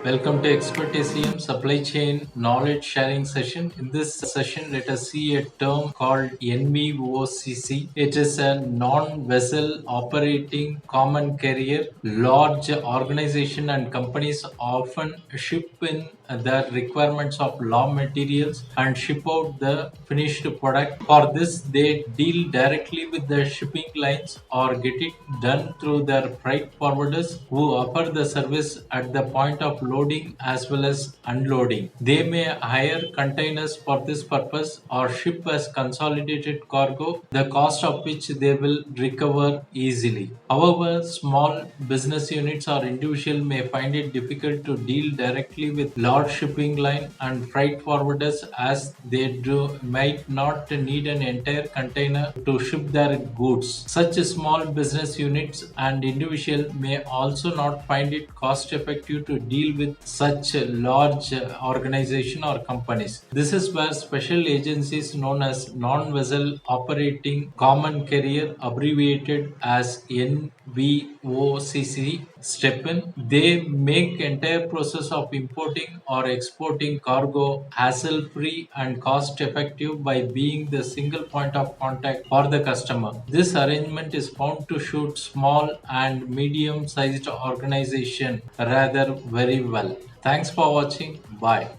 Welcome to Expert ACM Supply Chain Knowledge Sharing Session. In this session, let us see a term called NVOCC. It is a non-vessel operating common carrier. Large organization and companies often ship in the requirements of raw materials and ship out the finished product. For this, they deal directly with the shipping lines or get it done through their freight forwarders who offer the service at the point of loading as well as unloading. They may hire containers for this purpose or ship as consolidated cargo, the cost of which they will recover easily. However, small business units or individuals may find it difficult to deal directly with large shipping line and freight forwarders as might not need an entire container to ship their goods. Such small business units and individuals may also not find it cost effective to deal with such large organization or companies. This is where special agencies known as non-vessel operating common carrier, abbreviated as NVOCC, step in. They make entire process of importing or exporting cargo hassle-free and cost-effective by being the single point of contact for the customer. This arrangement is found to suit small and medium-sized organization rather very well. Thanks for watching. Bye.